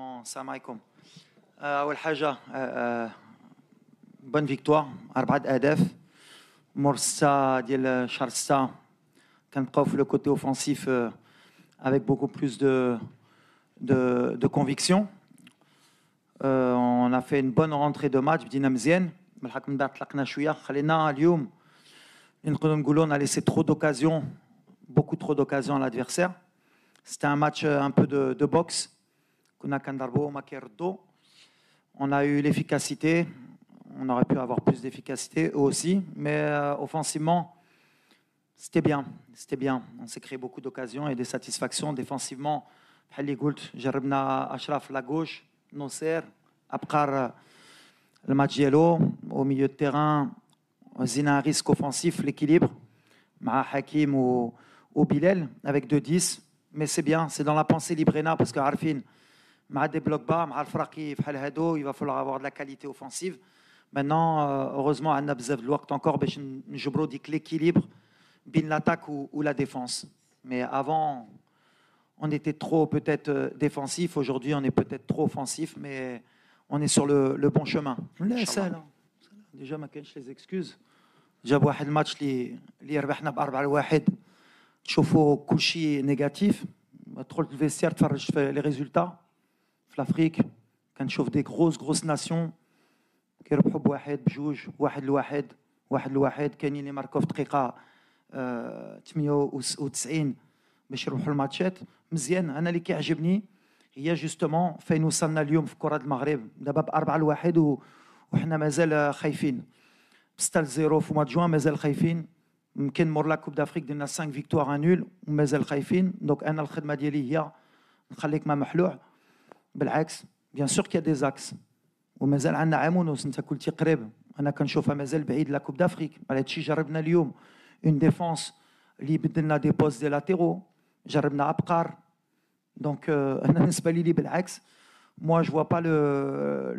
Comment ça عليكم. أول حاجة bonne victoire 4 أهداف مرسا ديال شهر 6 كنبقاو في le côté offensif avec beaucoup plus de conviction. On a fait une bonne rentrée de match بدينا مزيان بالحق من بعد طلقنا شوية خلينا اليوم نقدروا نقولوا on a laissé trop d'occasions beaucoup trop d'occasions à l'adversaire. C'était un match un peu de boxe. On a eu l'efficacité. On aurait pu avoir plus d'efficacité eux aussi. Mais offensivement, c'était bien. C'était bien. On s'est créé beaucoup d'occasions et des satisfactions. Défensivement, جربنا أشرف la gauche, Nosser, Abkar, le match diallo. Au milieu de terrain, on a un risque offensif, l'équilibre. مع Hakim ou Bilal avec 2-10. Mais c'est bien, c'est dans la pensée Librena parce que Arfin, مع des blocs bas, مع الفراقي بحال هادو, il va falloir avoir de la qualité offensive. Maintenant, heureusement, on a besoin de l'ouest encore باش نجبروا ديك l'équilibre بين l'attaque ou la défense. Mais avant, on était trop peut-être défensif. Aujourd'hui, on est peut-être trop offensif, mais on est sur le bon chemin. لا سهلة. Déjà ما كاينش les excuses. جاب واحد الماتش اللي ربحنا ب4-1. تشوفوا كل شيء نيجاتيف تدخل الفيستير تفرج في لي ريزولتا في الافريك كنشوف دي غروس ناسيون كيربحوا بواحد بجوج واحد لواحد كاينين اللي ماركوا في دقيقه 98 باش يربحوا الماتشات مزيان. انا اللي كيعجبني هي جوستومون فين وصلنا اليوم في كره المغرب دابا ب4-1 وحنا مازال خايفين 6-0 في ماتش جوان مازال خايفين. يمكن مور لا كوب دافريك درنا 5 فيكتوار ان نول ومازال خايفين. دونك انا الخدمه ديالي هي نخليك ما محلوع بالعكس. بيان سور كي دي زاكس ومازال عندنا عام ونص. انت قلتي قريب انا كنشوفها مازال بعيد لا كوب دافريك. على هادشي جربنا اليوم اون ديفونس اللي بدلنا دي بوست دي لاتيرو جربنا ابقار. دونك انا بالنسبه لي بالعكس. Moi, je ne vois pas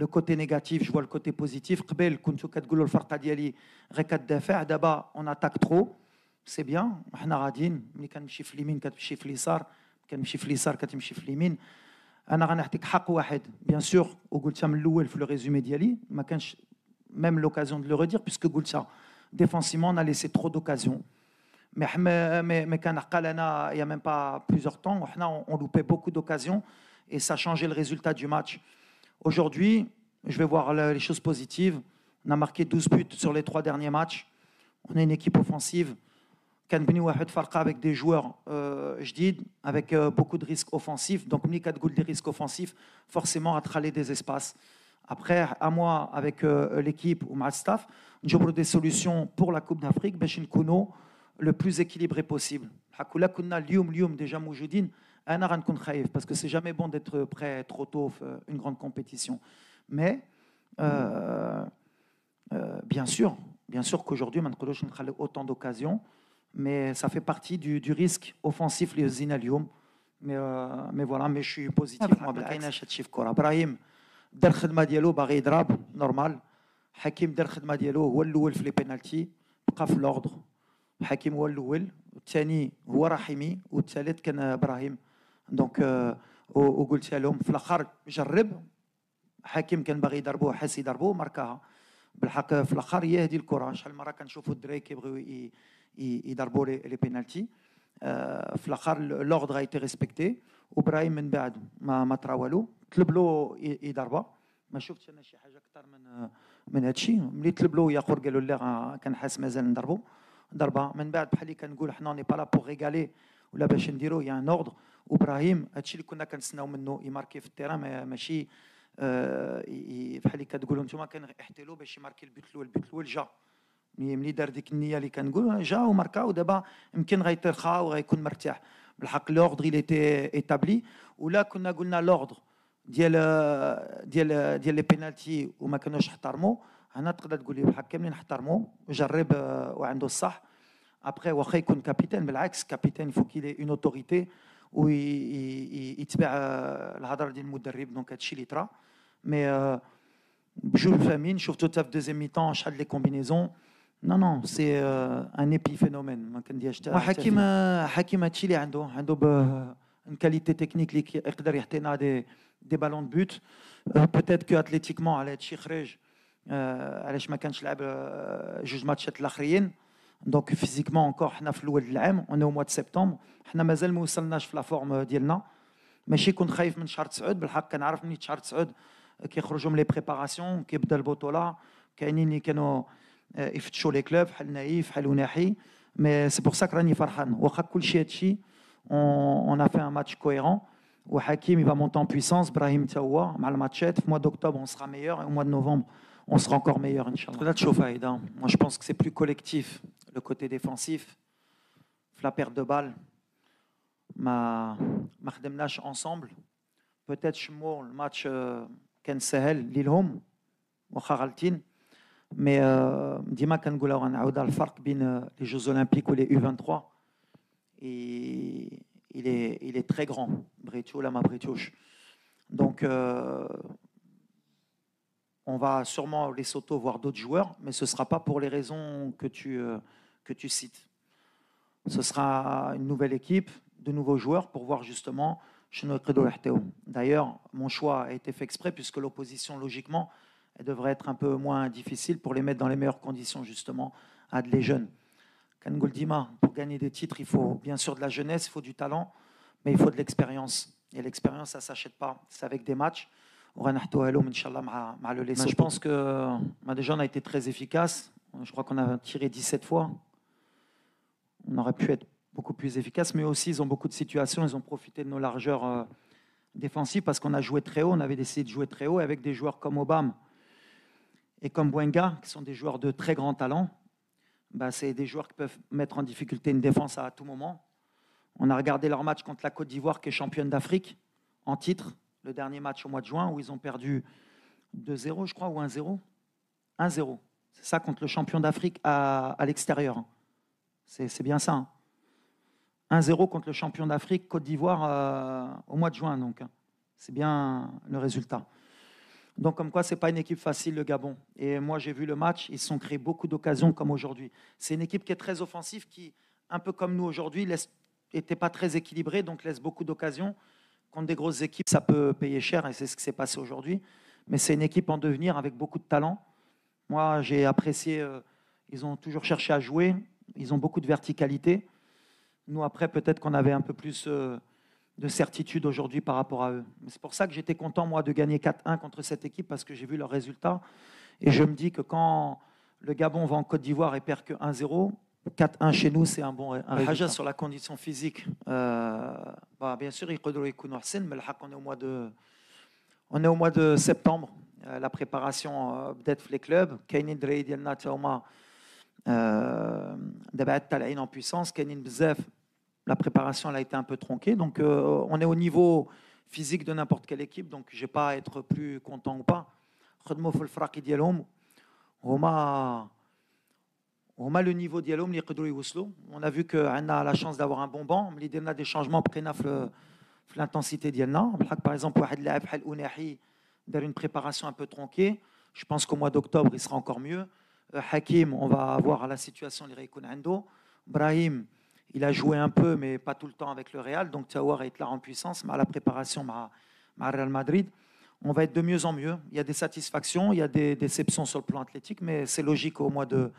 le côté négatif, je vois le côté positif. قبل كنتو كتقولوا الفرقه ديالي غير كتدافع دابا on attaque trop. C'est bien. حنا غاديين ملي كنمشي في اليمين كتمشي في اليسار كنمشي في اليسار كتمشي في اليمين. انا غنعطيك حق واحد بيان سور وقلتها من الاول في لو ريزومي ديالي ما كانش même l'occasion de le redire puisque قلتها défensivement on a laissé trop d'occasions. Mais كان عقلنا il y a même pas plusieurs temps وحنا on loupait beaucoup d'occasions. Et ça a changé le résultat du match. Aujourd'hui, je vais voir les choses positives. On a marqué 12 buts sur les 3 derniers matchs. On a une équipe offensive. Avec des joueurs jadid, avec beaucoup de risques offensifs. Donc, quand on des risques offensifs, forcément, à traiter des espaces. Après, à moi, avec l'équipe ou ma staff, nous des solutions pour la Coupe d'Afrique, le plus équilibré possible. Déjà, parce que c'est jamais bon d'être prêt trop tôt une grande compétition. Mais bien sûr qu'aujourd'hui, on a autant d'occasions, mais ça fait partie du risque offensif les Zinalium. Mais voilà, mais je suis positif. Brahim, dar khidma diallo باغي يضرب normal. حكيم دار خدمه ديالو هو الاول في لي بينالتي بقى في لوردر. حكيم هو الاول الثاني هو رحيمي والثالث كان ابراهيم. دونك وقلت لهم في الاخر جرب حكيم كان باغي يضربوه حاس يضربوه ماركاها بالحق في الاخر هي هذه الكره. شحال مره كنشوفوا الدراري كيبغيو يضربوا لي بينالتي في الاخر لوردر ايتي ريسبكتي وابراهيم من بعد ما طرا والو طلب له يضربها. ما شفتش انا شي حاجه اكثر من هذا الشيء. ملي طلب له ياخر قالوا له كان حاس مازال نضربوا ضربه من بعد بحال اللي كنقول حنا ني با لا بور ريغالي ولا باش نديرو يا ان اوردر. وابراهيم هادشي اللي كنا كنتسناو منه يماركي في التيران ماشي بحال اللي كتقولوا نتوما كنحتلوا باش يماركي البيت الاول جا ملي دار ديك النيه اللي كنقول جا وماركا ودابا يمكن غيترخى وغيكون مرتاح بالحق. لوردر اللي تي ايتابلي ولا كنا قلنا لوردر ديال لي بينالتي وما كانوش احترموا. هنا تقدر تقول لي بحال كاملين احترموا وجرب وعنده الصح. ابري واخا يكون كابيتان بالعكس كابيتان فو كيلي اون اوتوريتي ويتبع الهضره ديال المدرب. دونك هادشي اللي طرا. مي بجوج فاهمين شفتو حتى في دوزيام مي طون شحال لي كومبينيزون. نو سي ان ايبي فينومين ما كنديرش حتى حكيم هادشي اللي عنده une qualité technique اللي يقدر يعطينا des ballons de but. Peut-être que athlétiquement على هادشي خرج علاش ما كانش لعب جوج ماتشات الاخرين. دونك فيزيكمون انكور حنا في الاول العام اون او موا دو سبتمبر حنا مازال ما وصلناش في لا فورم ديالنا. ماشي كنت خايف من شهر 9 بالحق كنعرف مني شهر 9 كيخرجوا من لي بريباراسيون كيبدا البطوله كاينين اللي كانوا يفتشوا لي كلوب بحال نايف بحال وناحي مي سي بور سا راني فرحان واخا كلشي هادشي اون ا في ان ماتش كويرون وحكيم il va monter en puissance Brahim تا هو مع الماتشات في mois d'octobre on sera meilleur et au mois de novembre on sera encore meilleur inchallah. تقدر تشوف هيدا moi je pense que c'est plus collectif le côté défensif في la perte de balle ما خدمناش ensemble peut-être شمو الماتش كان سهل ليهم واخا غالطين مي ديما كنقولها وغنعاودها الفرق بين لي جوز اولمبيك و لي U23 il est très grand Bretio Lama Bretiouche donc on va sûrement les Lesotho voir d'autres joueurs mais ce sera pas pour les raisons que tu cites. Ce sera une nouvelle équipe de nouveaux joueurs pour voir justement d'ailleurs mon choix a été fait exprès puisque l'opposition logiquement elle devrait être un peu moins difficile pour les mettre dans les meilleures conditions justement à les jeunes. Kangol Dima, pour gagner des titres, il faut bien sûr de la jeunesse, il faut du talent, mais il faut de l'expérience. Et l'expérience, ça ne s'achète pas, c'est avec des matchs. Je pense que déjà on a été très efficace. Je crois qu'on a tiré 17 fois. On aurait pu être beaucoup plus efficace, mais aussi ils ont beaucoup de situations, ils ont profité de nos largeurs défensives parce qu'on a joué très haut, on avait décidé de jouer très haut avec des joueurs comme Obama et comme Bwenga, qui sont des joueurs de très grand talent. C'est des joueurs qui peuvent mettre en difficulté une défense à tout moment. On a regardé leur match contre la Côte d'Ivoire, qui est championne d'Afrique, en titre, le dernier match au mois de juin, où ils ont perdu 2-0, je crois, ou 1-0. 1-0. C'est ça contre le champion d'Afrique à l'extérieur. C'est bien ça. 1-0 contre le champion d'Afrique, Côte d'Ivoire, au mois de juin. Donc, c'est bien le résultat. Donc, comme quoi, ce n'est pas une équipe facile, le Gabon. Et moi, j'ai vu le match, ils se sont créés beaucoup d'occasions comme aujourd'hui. C'est une équipe qui est très offensive, qui, un peu comme nous aujourd'hui, n'était pas très équilibrée, donc laisse beaucoup d'occasions. Contre des grosses équipes, ça peut payer cher, et c'est ce qui s'est passé aujourd'hui. Mais c'est une équipe en devenir avec beaucoup de talent. Moi, j'ai apprécié, ils ont toujours cherché à jouer, ils ont beaucoup de verticalité. Nous, après, peut-être qu'on avait un peu plus de certitude aujourd'hui par rapport à eux. C'est pour ça que j'étais content, moi, de gagner 4-1 contre cette équipe parce que j'ai vu leurs résultats. Et je me dis que quand le Gabon va en Côte d'Ivoire et perd que 1-0, 4-1 chez nous, c'est un bon résultat. Sur la condition physique, bien sûr, on est au mois de septembre. La préparation peut-être les clubs. Kainin Drey ديالنا تا هما دابا طالعين en puissance. Kainin بزاف. La préparation elle a été un peu tronquée. Donc, on est au niveau physique de n'importe quelle équipe. Donc, je n'ai pas à être plus content ou pas. خدموا في الفراقي ديالهم هما le niveau ديالهم اللي يقدروا يوصلوا. On a vu que on a la chance d'avoir un bon banc. اللي درنا des changements بقينا في l'intensité ديالنا. Par exemple, واحد لاعب بحال أوناحي دار une préparation un peu tronquée. Je pense qu'au mois d'octobre, il sera encore mieux. Hakim, on va voir la situation اللي غيكون عنده. Brahim, il a joué un peu, mais pas tout le temps avec le Real. Donc, Tawar est là en puissance, mais à la préparation, à Real Madrid. On va être de mieux en mieux. Il y a des satisfactions, il y a des déceptions sur le plan athlétique, mais c'est logique au mois de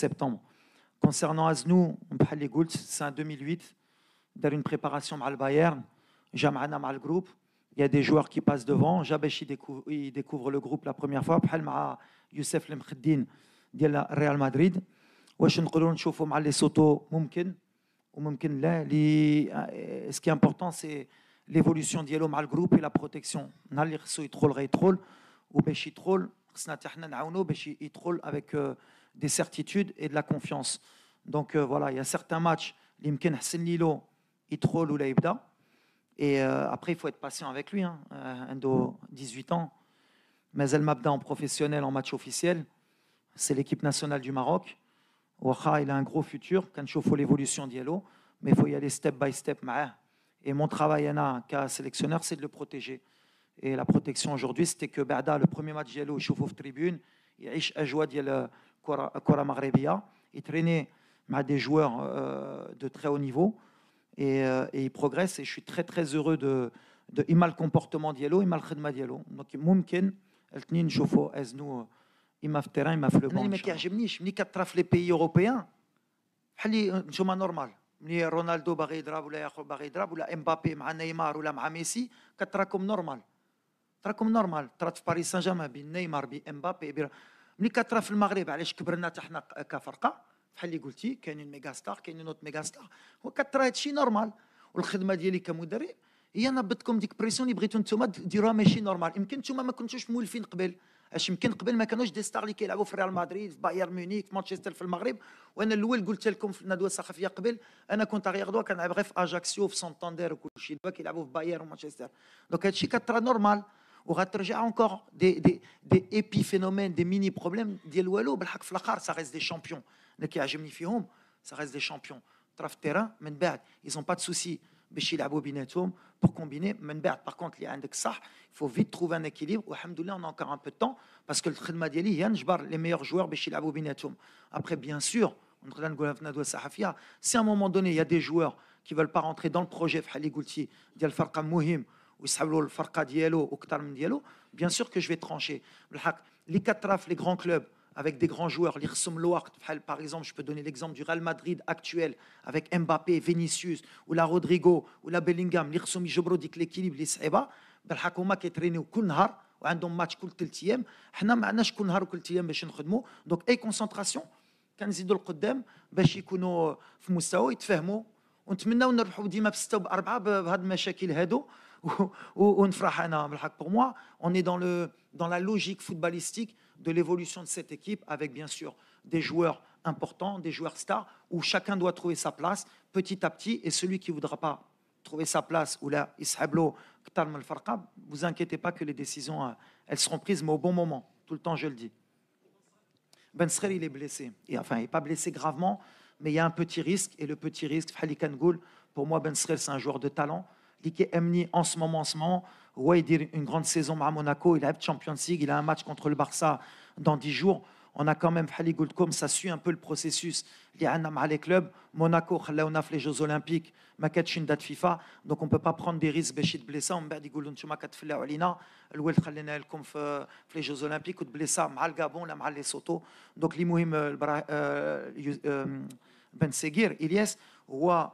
septembre. Concernant Aznou, c'est un 2008. Il a une préparation avec le Bayern. Jam'ana avec le groupe. Il y a des joueurs qui passent devant. Jabesh, il découvre le groupe la première fois. Avec Youssef Lemkheddine de Real Madrid. واش نقدروا نشوفوا مع ليسوتو ممكن وممكن لا ce qui est important c'est l'évolution ديالو مع الجروب et la protection نهار اللي خصو يدخل غيدخل وباش يدخل خصنا حتى حنا نعاونوه باش يدخل avec des certitudes et de la confiance. Donc voilà, il y a certains matchs اللي يمكن حسن ليلو يدخل ولا يبدا et après il faut être patient avec lui عنده 18 ans مازال ما بدا en professionnel en match officiel. C'est l'équipe nationale du Maroc. Ouacha, il a un gros futur. Quand je vois l'évolution d'Yalo, mais il faut y aller step by step. Et mon travail en tant sélectionneur, c'est de le protéger. Et la protection aujourd'hui, c'était que Bada, le premier match d'Yalo, il chauffe au tribune, il a joué d'Yalo Kora Maghrebia, il traînait avec des joueurs de très haut niveau. et il progresse. Et je suis très très heureux de إما الكومبورتمون ديالو إما الخدمه ديالو. دونك ممكن الاثنين نشوفوا ازنو إما في التيران إما في لو بون. انا اللي ما كيعجبنيش ملي كطرا في لي بيي اوروبيان بحال اللي نتوما نورمال، ملي رونالدو باغي يضرب ولا ياخذ باغي يضرب ولا امبابي مع نيمار ولا مع ميسي كتراكم نورمال. تراكم نورمال. طرات في باريس سان جيرمان بين نيمار بين امبابي. ملي كطرا في المغرب علاش كبرنا حتى حنا كفرقه بحال اللي قلتي كاينين ميغا ستار كاينين نوت ميغا ستار وكطرا هادشي نورمال. والخدمه ديالي كمدرب هي نبضتكم ديك بريسيون اللي بغيتو نتوما ديروها ماشي نورمال. يمكن نتوما ما كنتوش مولفين قبل، اش يمكن قبل ما كانوش دي ستار اللي كيلعبوا في ريال مدريد في بايرن ميونخ في مانشستر في المغرب. وانا الاول قلت لكم في الندوه الصحفيه قبل انا كنت غير غدوه كنلعب غير في اجاكسيو في سانتاندير وكل شيء. دابا كيلعبوا في بايرن ومانشستر. دونك هادشي كطرا نورمال وغترجع اونكور دي ايبي فينومين دي ميني بروبليم ديال والو. بالحق في الاخر سا ريز دي شامبيون اللي كيعجبني فيهم سا ريز دي شامبيون. طرا في التيران من بعد ايزون با دو سوسي باش يلعبوا بيناتهم pour combiner. من بعد par contre اللي عندك صح il faut vite trouver un équilibre. والحمد لله on a encore un peu de temps parce que الخدمه ديالي هي نجبر les meilleurs joueurs باش يلعبوا بيناتهم. Après bien sûr نقدر نقولها في الندوه الصحفيه si à un moment donné il y a des joueurs qui veulent pas rentrer dans le projet بحال اللي قلتي ديال الفرقه مهم ويسحب له الفرقه ديالو واكثر من ديالو bien sûr que je vais trancher. بالحق اللي كطرا في les grands clubs avec des grands joueurs اللي خصهم الوقت بحال par exemple je peux donner l'exemple du Real Madrid actuel avec Mbappé, Vinicius ولا رودريغو ولا بيلينغهام اللي خصهم يجبروا ديك ليكيليب اللي صعيبه. بالحق هما كيترينيو كل نهار وعندهم ماتش كل 3 ايام. حنا ما عندناش كل نهار وكل 3 ايام باش نخدموا. دونك اي كونسنتراسيون كنزيدوا القدام باش يكونوا في مستوى يتفاهموا ونتمناو نربحوا ديما ب6 وب4 بهاد المشاكل هادو ونفرح. انا بالحق pour moi on est dans la logique footballistique de l'évolution de cette équipe avec bien sûr des joueurs importants, des joueurs stars où chacun doit trouver sa place petit à petit. Et celui qui ne voudra pas trouver sa place ou là يسحب كتر من الفرقه vous inquiétez pas que les décisions elles seront prises mais au bon moment. Tout le temps je le dis. Ben Srer il est blessé et enfin il n'est pas blessé gravement mais il y a un petit risque et le petit risque بحال اللي كنقول pour moi Ben Srer c'est un joueur de talent اللي كيأمني en ce moment هو يدير une grande saison مع موناكو. Il a Champions League, il a un match contre le Barça dans 10 jours. On a quand même بحال اللي قلت لكم ça suit un peu le processus اللي عندنا مع les clubs. موناكو خلاونا في les Jeux Olympiques ما كانتش date FIFA donc on peut pas prendre des risques باش يتبليسا ومن بعد يقولوا نتوما كتفلاو علينا الولد خلينا لكم في les Jeux Olympiques وتبليسا مع الغابون ولا مع ليسوتو. دونك اللي مهم Ben Seguir Ilyes هو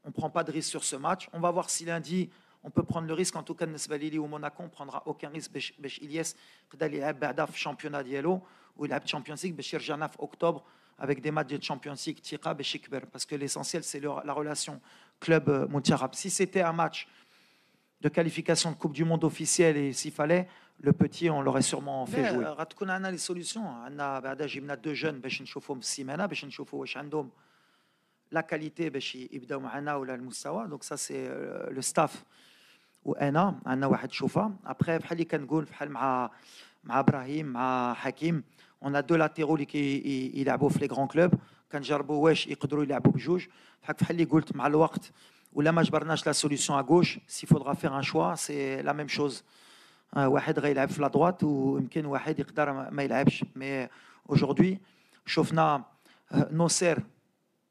on ne prend pas de risque sur ce match. On va voir si lundi, on peut prendre le risque. En tout cas, Nesbalili ou Monaco, on ne prendra aucun risque. Besh Ilyes, il y a un championnat diallo ou il y a Champions League, Besh Irjanaf octobre avec des matchs de Champions League, Tira, Besh Ikber. Parce que l'essentiel, c'est la relation club-Montiarab. Si c'était un match de qualification de Coupe du Monde officielle et s'il fallait, le petit, on l'aurait sûrement fait jouer. On a les solutions. On a deux jeunes, Besh Nchoufom Simena, Besh Nchoufou Shandom. La qualité باش يبداو معنا ولا المستوى. دونك سا سي لو ستاف وانا عندنا واحد شوفه. ابري بحال اللي كنقول بحال مع ابراهيم مع حكيم on a deux latéraux اللي يلعبوا في لي غران كلوب كنجربوا واش يقدروا يلعبوا بجوج. بحال اللي قلت مع الوقت ولا ما جبرناش لا سوليسيون ا غوش سي فودرا فير ان شوا سي لا ميم شوز. واحد غيلعب في لا دروات ويمكن واحد يقدر ما يلعبش. مي اaujourd'hui شفنا نوسير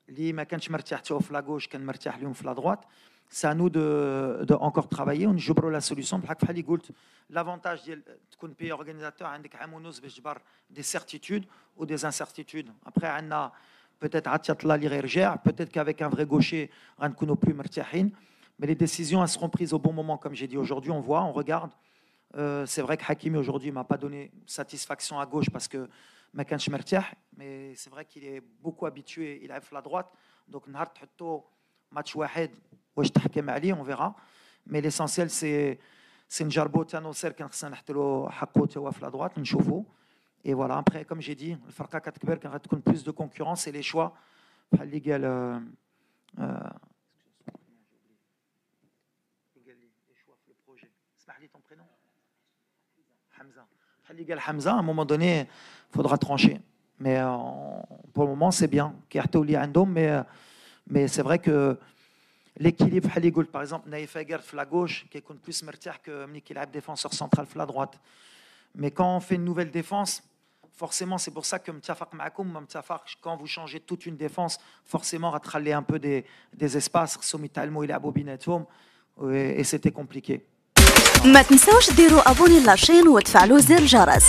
اللي ما كانش مرتاح حتى في لا غوش كان مرتاح اليوم في لا دروات. سا نو دو انكور ترافايي ونجبروا لا سوليسيون. بحال اللي قلت لافونتاج ديال تكون بي اورغانيزاتور عندك عام ونص باش تجبر دي سيرتيتود و دي انسيرتيتود. ابري عندنا بوتيت عاد الله اللي غيرجع بوتيت كافيك ان فري غوشي غنكونوا بلو مرتاحين. مي لي ديسيزيون elles seront prises au bon moment comme j'ai dit aujourd'hui. On voit, on regarde. C'est vrai que Hakimi aujourd'hui m'a pas donné satisfaction à gauche parce que ما كانش مرتاح. mais c'est vrai qu'il est beaucoup habitué يلعب في la droite. donc نهار تحطو ماتش واحد واش تحكم عليه on verra. mais l'essentiel c'est نجربو تا نوصل كان خصنا نحط له حقه تا هو في la droite نشوفو. et voilà après comme j'ai dit الفرقه كتكبر كان غتكون plus de concurrence et les choix بحال اللي قال les choix في le projet. اسمح لي ton prénom Hamza. Hamza, à un moment donné, il faudra trancher. Mais pour le moment, c'est bien. Mais c'est vrai que l'équilibre, par exemple, Naïf Aguer à la gauche, qui est plus mertier que Miki Lab défenseur central à la droite. Mais quand on fait une nouvelle défense, forcément, c'est pour ça que متفق معكم ما متفقش. Quand vous changez toute une défense, forcément, غتخلي un peu des espaces خصهم يتعلموا يلعبوا بيناتهم et c'était compliqué. ما تنساوش ديروا ابوني لاشين وتفعلوا زر الجرس.